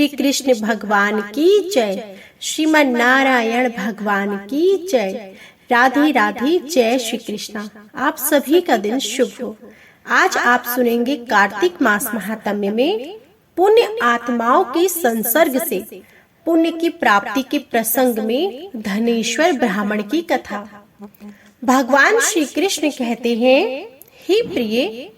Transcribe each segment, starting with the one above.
श्री कृष्ण भगवान की जय। श्रीमन नारायण भगवान की जय। राधे राधे, जय श्री कृष्णा। आप सभी का दिन शुभ हो। आज आप सुनेंगे कार्तिक मास महात्म्य में पुण्य आत्माओं के संसर्ग से पुण्य की प्राप्ति के प्रसंग में धनेश्वर ब्राह्मण की कथा। भगवान श्री कृष्ण कहते हैं, हे प्रिय,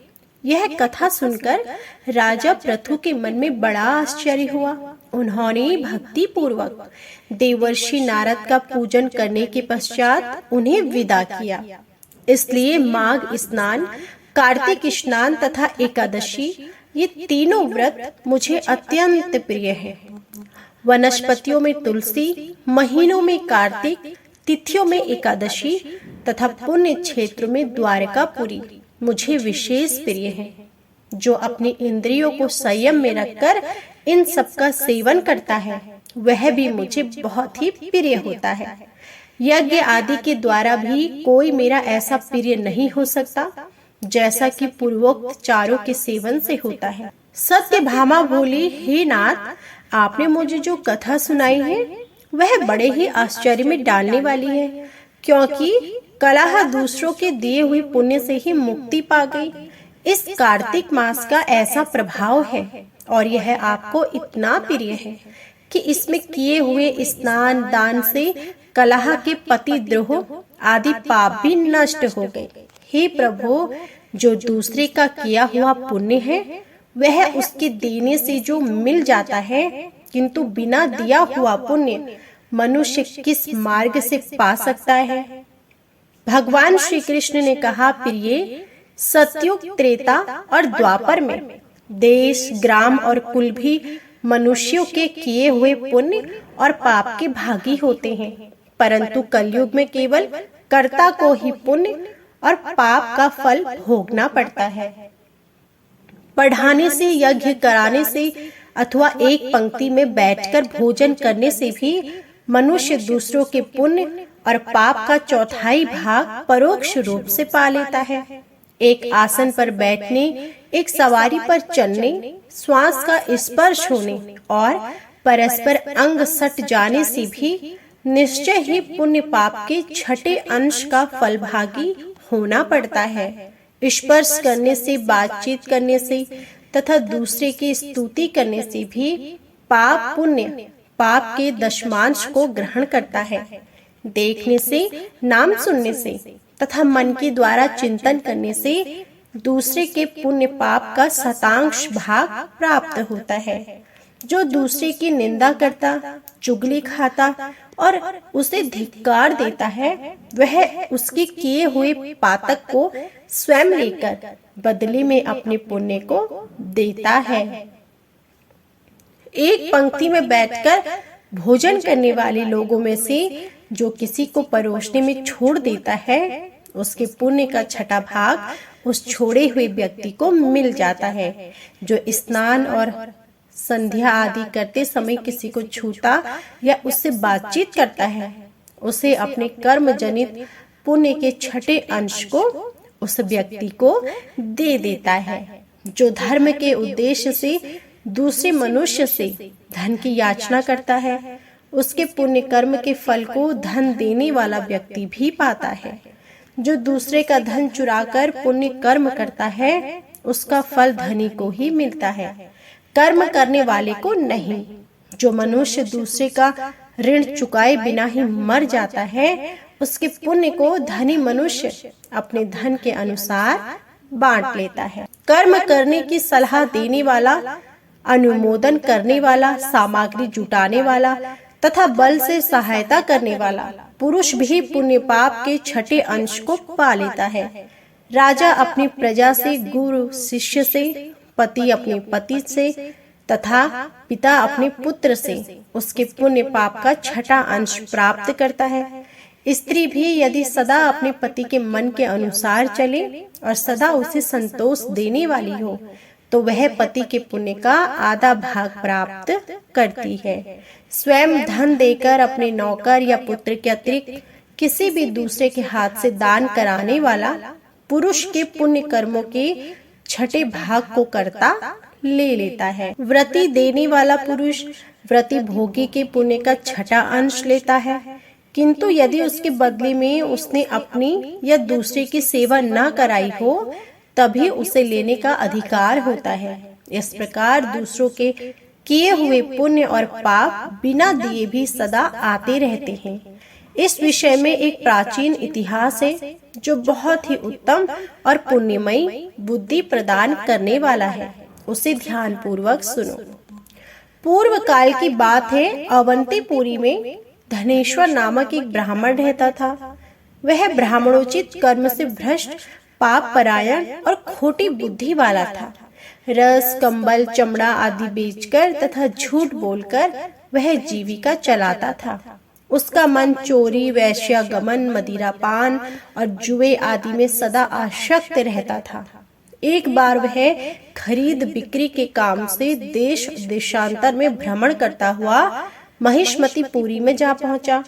यह कथा सुनकर राजा पृथु के मन में बड़ा आश्चर्य हुआ। उन्होंने भक्ति पूर्वक देवर्षि नारद का पूजन करने के पश्चात उन्हें विदा किया। इसलिए माघ स्नान, कार्तिक स्नान तथा एकादशी, ये तीनों व्रत मुझे अत्यंत प्रिय हैं। वनस्पतियों में तुलसी, महीनों में कार्तिक, तिथियों में एकादशी तथा पुण्य क्षेत्र में द्वारकापुरी मुझे विशेष प्रिय है। जो अपनी इंद्रियों को संयम में रखकर इन सब का सेवन करता है, वह भी मुझे बहुत ही प्रिय होता है। यज्ञ आदि के द्वारा भी कोई मेरा ऐसा प्रिय नहीं हो सकता जैसा कि पूर्वोक्त चारों के सेवन से होता है। सत्यभामा बोली, हे नाथ, आपने मुझे जो कथा सुनाई है वह बड़े ही आश्चर्य में डालने वाली है, क्योंकि कलह दूसरों के दिए हुए पुण्य से ही मुक्ति पा गई। इस कार्तिक मास का ऐसा प्रभाव है और यह आपको इतना प्रिय है कि इसमें किए हुए स्नान दान से कलह के पतिद्रोह आदि पाप भी नष्ट हो गए। हे प्रभु, जो दूसरे का किया हुआ पुण्य है वह उसके देने से जो मिल जाता है, किंतु बिना दिया हुआ पुण्य मनुष्य किस मार्ग से पा सकता है। भगवान श्री कृष्ण ने कहा, प्रिय, सतयुग, त्रेता और द्वापर में देश, ग्राम और कुल भी मनुष्यों के किए हुए पुण्य और पाप के भागी होते हैं, परंतु कलयुग में केवल कर्ता को ही पुण्य और पाप का फल भोगना पड़ता है। पढ़ाने से, यज्ञ कराने से अथवा एक पंक्ति में बैठकर भोजन करने से भी मनुष्य दूसरों के पुण्य और पाप का चौथाई भाग परोक्ष रूप से पा लेता है। एक आसन पर बैठने, एक सवारी पर चलने, श्वास का स्पर्श होने और परस्पर अंग सट जाने से भी निश्चय ही पुण्य पाप के छठे अंश का फलभागी होना पड़ता है। स्पर्श करने से, बातचीत करने से तथा दूसरे की स्तुति करने से भी पाप पुण्य पाप के दशमांश को ग्रहण करता है। देखने से, नाम सुनने से तथा मन के द्वारा चिंतन करने से दूसरे के पुण्य पाप का शतांश भाग प्राप्त होता है। जो दूसरे की निंदा करता, चुगली खाता और उसे धिक्कार देता है, वह उसके किए हुए पातक को स्वयं लेकर बदले में अपने पुण्य को देता है। एक पंक्ति में बैठकर भोजन करने वाले लोगों में से जो किसी को परोसने में छोड़ देता है, उसके पुण्य का छठा भाग उस छोड़े हुए व्यक्ति को मिल जाता है। जो स्नान और संध्या आदि करते समय किसी को छूता या उससे बातचीत करता है, उसे अपने कर्म जनित पुण्य के छठे अंश को उस व्यक्ति को दे देता है। जो धर्म के उद्देश्य से दूसरे मनुष्य से धन की याचना करता है, उसके पुण्य कर्म के फल को धन देने वाला व्यक्ति भी पाता है। जो दूसरे का धन चुराकर पुण्य कर्म करता है, उसका फल धनी को ही मिलता है, कर्म करने वाले को नहीं। जो मनुष्य दूसरे का ऋण चुकाए बिना ही मर जाता है, उसके पुण्य को धनी मनुष्य अपने धन के अनुसार बांट लेता है। कर्म करने की सलाह देने वाला, अनुमोदन करने वाला, सामग्री जुटाने वाला तथा बल से सहायता करने वाला पुरुष भी पुण्य पाप के छठे अंश को पा लेता है। राजा अपनी प्रजा से, गुरु शिष्य से, पति अपने पति से तथा पिता अपने पुत्र से उसके पुण्य पाप का छठा अंश प्राप्त करता है। स्त्री भी यदि सदा अपने पति के मन के अनुसार चले और सदा उसे संतोष देने वाली हो, तो वह पति के पुण्य का आधा भाग प्राप्त करती है। स्वयं धन देकर अपने नौकर या पुत्र के अतिरिक्त किसी भी दूसरे के हाथ से दान कराने वाला पुरुष के पुण्य कर्मों के छठे भाग को कर्ता ले लेता है। व्रति देने वाला पुरुष व्रति भोगी के पुण्य का छठा अंश लेता है, किंतु यदि उसके बदले में उसने अपनी या दूसरे की सेवा न कराई हो तभी उसे लेने का अधिकार होता है। इस प्रकार दूसरों के किए हुए पुण्य और पाप बिना दिए भी सदा आते रहते हैं। इस विषय में एक प्राचीन इतिहास है जो बहुत ही उत्तम और पुण्यमयी बुद्धि प्रदान करने वाला है। उसे ध्यान पूर्वक सुनो। पूर्व काल की बात है। अवंतीपुरी में धनेश्वर नामक एक ब्राह्मण रहता था। वह ब्राह्मणोचित कर्म से भ्रष्ट, पाप परायण और खोटी बुद्धि वाला था। रस, कंबल, चमड़ा आदि बेचकर तथा झूठ बोलकर वह जीविका चलाता था। उसका मन चोरी, वैश्यागमन, मदिरापान और जुए आदि में सदा आसक्त रहता था। एक बार वह खरीद बिक्री के काम से देश देशांतर में भ्रमण करता हुआ महिष्मतीपुरी में जा पहुंचा,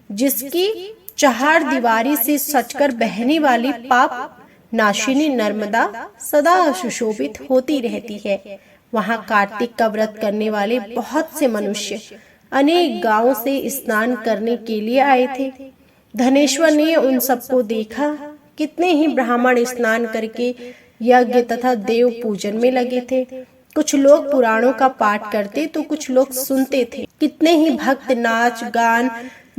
जिसकी चहार दीवारी से सचकर बहने वाली पाप नाशिनी नर्मदा सदा सुशोभित होती रहती है। वहां कार्तिक का व्रत करने वाले बहुत से मनुष्य अनेक गांवों से स्नान करने के लिए आए थे। धनेश्वर ने उन सबको देखा। कितने ही ब्राह्मण स्नान करके यज्ञ तथा देव पूजन में लगे थे। कुछ लोग पुराणों का पाठ करते तो कुछ लोग सुनते थे। कितने ही भक्त नाच, गान,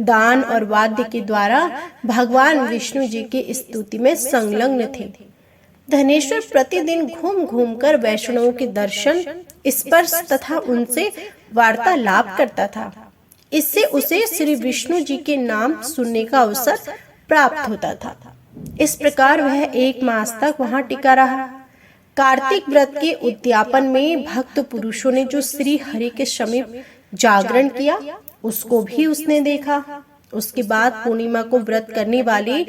दान और वाद्य के द्वारा भगवान विष्णु जी की स्तुति में संलग्न थे। धनेश्वर प्रतिदिन घूम घूम कर वैष्णवों के दर्शन, स्पर्श तथा उनसे वार्तालाप करता था। इससे उसे श्री विष्णु जी के नाम सुनने का अवसर प्राप्त होता था। इस प्रकार वह 1 मास तक वहां टिका रहा। कार्तिक व्रत के उद्यापन में भक्त पुरुषों ने जो श्री हरि के समीप जागरण किया उसको भी उसने देखा। उसके बाद पूर्णिमा को व्रत करने वाले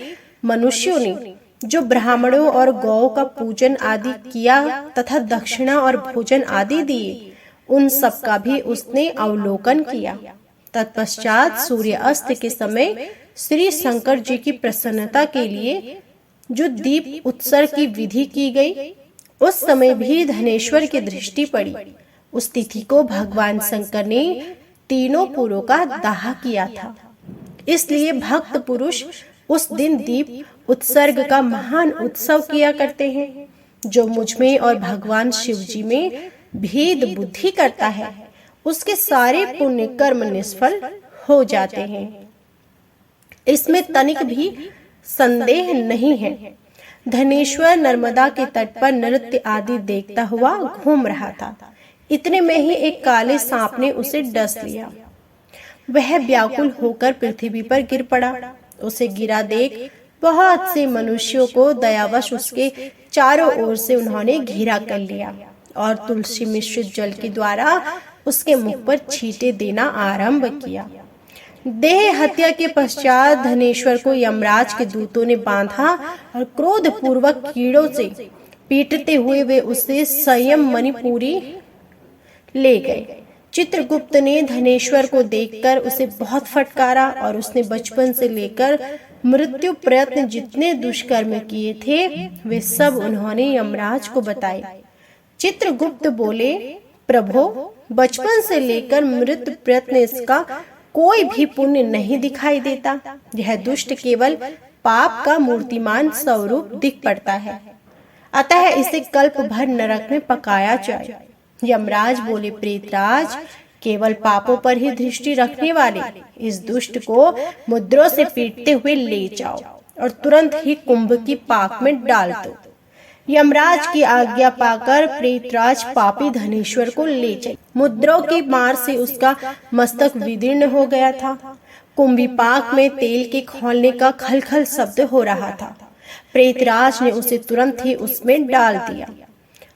मनुष्यों ने जो ब्राह्मणों और गौ का पूजन आदि किया तथा दक्षिणा और भोजन आदि दिए, उन सब का भी उसने अवलोकन किया। तत्पश्चात सूर्य अस्त के समय श्री शंकर जी की प्रसन्नता के लिए जो दीप उत्सर्ग की विधि की गई, उस समय भी धनेश्वर की दृष्टि पड़ी। उस तिथि को भगवान शंकर ने तीनों पुरों का दाह किया था। इसलिए भक्त पुरुष उस दिन दीप उत्सर्ग का महान उत्सव किया करते हैं। जो मुझ में और भगवान शिव जी में भेद बुद्धि करता है, उसके सारे पुण्य कर्म निष्फल हो जाते हैं। इसमें तनिक भी संदेह नहीं है। धनेश्वर नर्मदा के तट पर नृत्य आदि देखता हुआ घूम रहा था। इतने में ही एक काले सांप ने उसे डस लिया। वह व्याकुल होकर पृथ्वी पर गिर पड़ा। उसे गिरा देख बहुत से मनुष्यों को दयावश उसके चारों ओर से उन्होंने घेरा कर लिया और तुलसी मिश्रित जल के द्वारा उसके मुख पर छींटे देना आरंभ किया। देह हत्या के पश्चात धनेश्वर को यमराज के दूतों ने बांधा और क्रोध पूर्वक कीड़ों से पीटते हुए वे उसे संयम मणिपुरी ले गए। चित्रगुप्त ने धनेश्वर को देखकर उसे बहुत फटकारा और उसने बचपन से लेकर मृत्यु प्रयत्न जितने दुष्कर्म किए थे वे सब उन्होंने यमराज को बताए। चित्रगुप्त बोले, प्रभो, बचपन से लेकर मृत्यु प्रयत्न इसका कोई भी पुण्य नहीं दिखाई देता। यह दुष्ट केवल पाप का मूर्तिमान स्वरूप दिख पड़ता है, अतः इसे कल्प भर नरक में पकाया जाए। यमराज बोले, प्रेतराज, केवल पापों पर ही दृष्टि रखने वाले इस दुष्ट को मुद्रों से पीटते हुए ले जाओ और तुरंत ही कुंभ की पाक में डाल दो। यमराज की आज्ञा पाकर प्रेतराज पापी धनेश्वर को ले गए। मुद्रों की मार से उसका मस्तक विदीर्ण हो गया था। कुंभी पाक में तेल के खौलने का खलखल शब्द हो रहा था। प्रेतराज ने उसे तुरंत ही उसमें डाल दिया।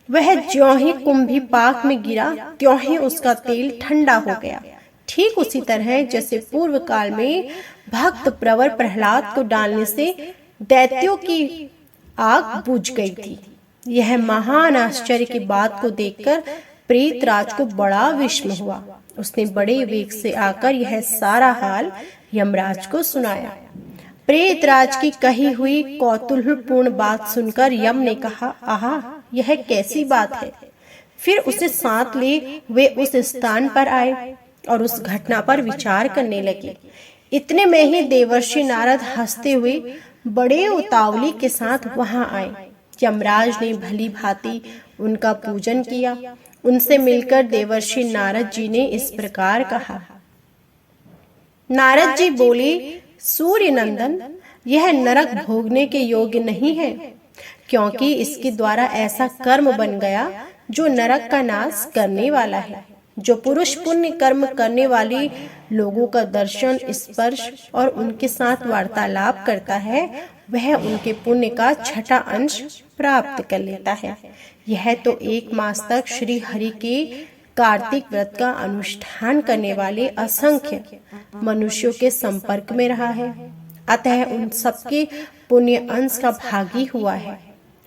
वह ज्यों ही कुंभी पाक में गिरा त्यों ही उसका तेल ठंडा हो गया। ठीक उसी तरह जैसे पूर्व काल में भक्त प्रवर प्रहलाद को डालने से दैत्यों की आग बुझ गई थी। यह महान आश्चर्य की बात को देखकर प्रेतराज को बड़ा विस्मय हुआ। उसने बड़े वेग से आकर यह सारा हाल यमराज को सुनाया। प्रेतराज की कही हुई कौतूहलपूर्ण बात सुनकर यम ने कहा, आहा, यह कैसी बात है। फिर उसे साथ ले वे उस स्थान पर आए और उस घटना पर विचार करने लगे। इतने में ही देवर्षि नारद हंसते हुए बड़े उतावली के साथ वहां आए। यमराज ने भली भांति उनका पूजन किया। उनसे मिलकर देवर्षि नारद जी ने इस प्रकार कहा। नारद जी बोले, सूर्य नंदन, यह नरक भोगने के योग्य नहीं है, क्योंकि इसके द्वारा ऐसा कर्म बन गया जो नरक का नाश करने वाला है। जो पुरुष पुण्य कर्म करने वाले लोगों का दर्शन, स्पर्श और उनके साथ वार्तालाप करता है, वह उनके पुण्य का छठा अंश प्राप्त कर लेता है। यह तो 1 मास तक श्री हरि के कार्तिक व्रत का अनुष्ठान करने वाले असंख्य मनुष्यों के संपर्क में रहा है, अतः उन सबके पुण्य अंश का भागी हुआ है।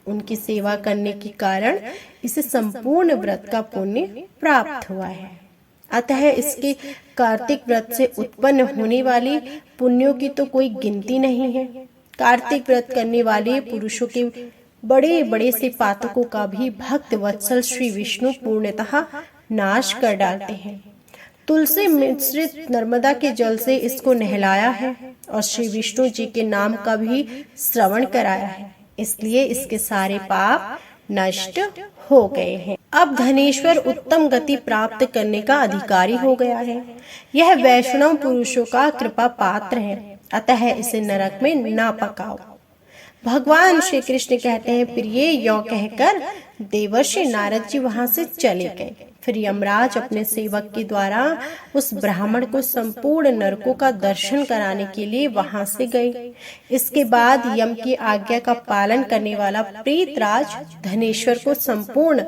उनकी सेवा करने के कारण इसे संपूर्ण व्रत का पुण्य प्राप्त हुआ है। अतः इसके कार्तिक व्रत से उत्पन्न होने वाली पुण्यों की तो कोई गिनती नहीं है। कार्तिक व्रत करने वाले पुरुषों के बड़े बड़े से पातकों का भी भक्त वत्सल श्री विष्णु पूर्णतः नाश कर डालते हैं। तुलसी मिश्रित नर्मदा के जल से इसको नहलाया है और श्री विष्णु जी के नाम का भी श्रवण कराया है, इसलिए इसके सारे पाप नष्ट हो गए हैं। अब धनेश्वर उत्तम गति प्राप्त करने का अधिकारी हो गया है। यह वैष्णव पुरुषों का कृपा पात्र है, अतः इसे नरक में ना पकाओ। भगवान श्री कृष्ण कहते हैं, प्रिय, यों कहकर देवर्षि नारद जी वहां से चले गए। फिर यमराज अपने सेवक के द्वारा उस ब्राह्मण को संपूर्ण नरकों का दर्शन कराने के लिए वहां से गए। इसके बाद यम की आज्ञा का पालन करने वाला प्रीतराज धनेश्वर को संपूर्ण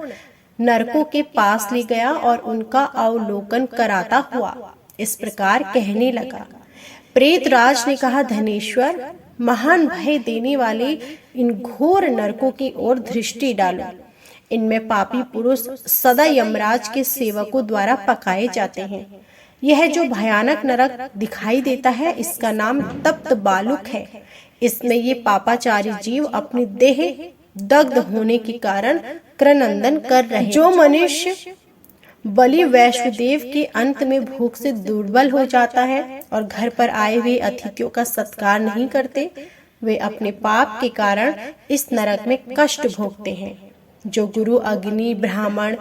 नरकों के पास ले गया और उनका अवलोकन कराता हुआ इस प्रकार कहने लगा। प्रेतराज ने कहा, धनेश्वर, महान भय देने वाले इन घोर नरकों की ओर दृष्टि डालो। इनमें पापी पुरुष सदा यमराज के सेवकों द्वारा पकाए जाते हैं। यह जो भयानक नरक दिखाई देता है, इसका नाम तप्त बालुक है। इसमें ये पापाचारी जीव अपनी देह दग्ध होने के कारण क्रनंदन कर रहे हैं। जो मनुष्य बलि वैश्वदेव के अंत में भूख से दुर्बल हो जाता है और घर पर आए हुए अतिथियों का सत्कार नहीं करते, वे अपने पाप के कारण इस नरक में कष्ट भोगते हैं। जो गुरु, अग्नि, ब्राह्मण,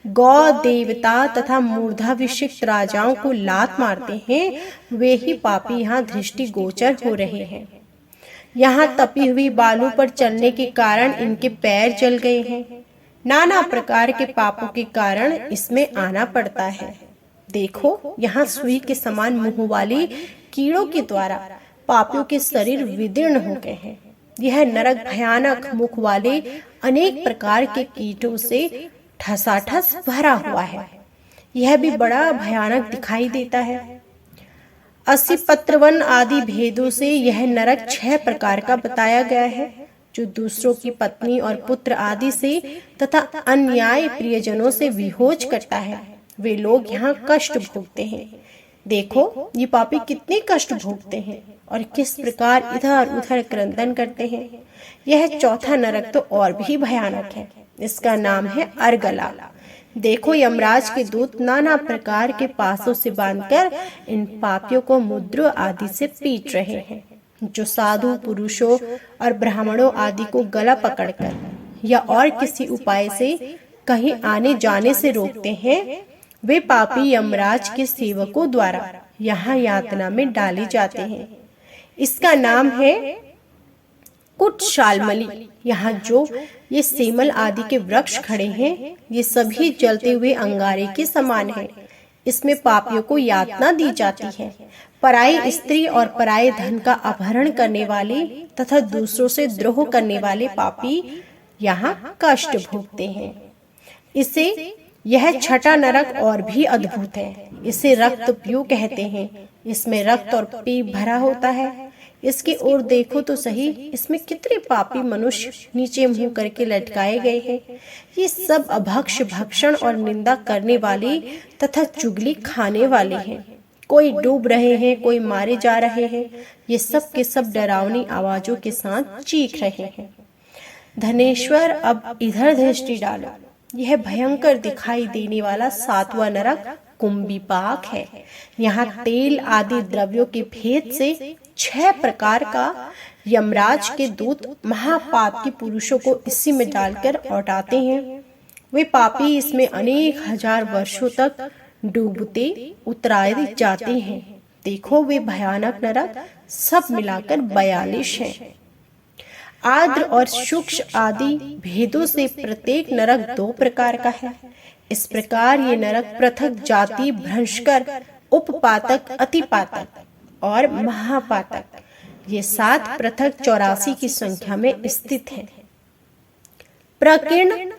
गौ देवता तथा मूर्धाभिषिक्त राजाओं को लात मारते हैं, वे ही पापी यहाँ दृष्टि गोचर हो रहे हैं। यहाँ तपी हुई बालू पर चलने के कारण इनके पैर जल गए हैं। नाना प्रकार के पापों के कारण इसमें आना पड़ता है। देखो, यहाँ सुई के समान मुंह वाली कीड़ों के द्वारा पापियों के शरीर विदीर्ण हो गए हैं। यह नरक भयानक मुख वाले अनेक प्रकार के कीटों से ठसाठस भरा हुआ है। यह भी बड़ा भयानक दिखाई देता है। 80 पत्रवन आदि भेदों से यह नरक 6 प्रकार का बताया गया है, जो दूसरों की पत्नी और पुत्र आदि से तथा अन्याय प्रियजनों से विहोज करता है। वे लोग यहाँ कष्ट भोगते हैं। देखो, ये पापी कितने कष्ट भोगते हैं और किस प्रकार इधर उधर क्रंदन करते हैं। यह चौथा नरक तो और भी भयानक है। इसका नाम है अर्गला। देखो, यमराज के दूत नाना प्रकार के पासों से बांधकर इन पापियों को मुद्रों आदि से पीट रहे हैं। जो साधु पुरुषों और ब्राह्मणों आदि को गला पकड़कर या और किसी उपाय से कहीं आने जाने से रोकते हैं, वे पापी यमराज के सेवकों द्वारा यहाँ यातना में डाले जाते हैं। इसका नाम है कुटशालमली। यहाँ जो ये सेमल आदि के वृक्ष खड़े हैं, ये सभी जलते हुए अंगारे के समान हैं। इसमें पापियों को यातना दी जाती है। पराई स्त्री और पराये धन का अपहरण करने वाले तथा दूसरों से द्रोह करने वाले पापी यहाँ कष्ट भोगते हैं। इसे यह छठा नरक और भी अद्भुत है। इसे रक्त पीयू कहते हैं। इसमें रक्त और पीप भरा होता है। इसकी ओर देखो तो सही, इसमें कितने पापी मनुष्य नीचे मुंह करके लटकाए गए हैं। ये सब अभक्ष, भक्षण और निंदा करने वाले तथा चुगली खाने वाले हैं। कोई डूब रहे हैं, कोई मारे जा रहे हैं। ये सब के सब डरावनी आवाजों के साथ चीख रहे हैं। धनेश्वर अब इधर दृष्टि डालो। यह भयंकर दिखाई देने वाला 7वां नरक कुंभीपाक है। यहाँ तेल आदि द्रव्यों के भेद से 6 प्रकार का यमराज के दूत महापापी पुरुषों को इसी में डालकर लौटाते हैं। वे पापी इसमें अनेक हजार वर्षों तक डूबते उतराए जाते हैं। देखो वे भयानक नरक सब मिलाकर 42 हैं। आर्द्र और सूक्ष्म आदि भेदों से प्रत्येक नरक 2 प्रकार का है। इस प्रकार ये नरक पृथक जाति भ्रंशकर, उपपातक, अतिपातक और महापातक ये 7 पृथक 84 की संख्या में स्थित हैं। प्रकीर्ण,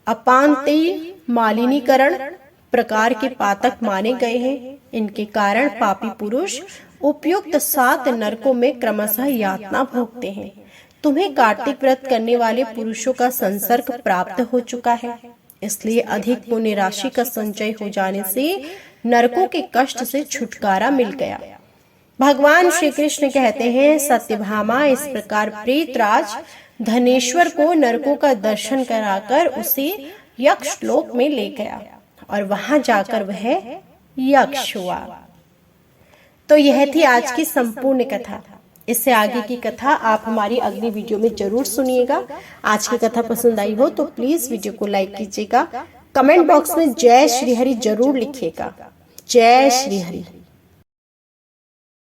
अपांतेय, मालिनीकरण प्रकार के पातक माने गए हैं। इनके कारण पापी पुरुष उपयुक्त 7 नरकों में क्रमशः यातना भोगते हैं। तुम्हें कार्तिक व्रत करने वाले पुरुषों का संसर्ग प्राप्त हो चुका है, इसलिए अधिक पुण्य राशि का संचय हो जाने से नरकों के कष्ट से छुटकारा मिल गया। भगवान श्री कृष्ण कहते हैं, सत्यभामा इस प्रकार प्रेतराज धनेश्वर को नरकों का दर्शन कराकर उसे यक्ष लोक में ले गया और वहां जाकर वह यक्ष हुआ। तो यह थी आज की संपूर्ण कथा। इससे आगे की कथा आप हमारी अगली वीडियो में जरूर सुनिएगा। आज की कथा पसंद आई हो तो प्लीज वीडियो को लाइक कीजिएगा। कमेंट बॉक्स में जय श्री हरि जरूर लिखिएगा। जय श्री हरि।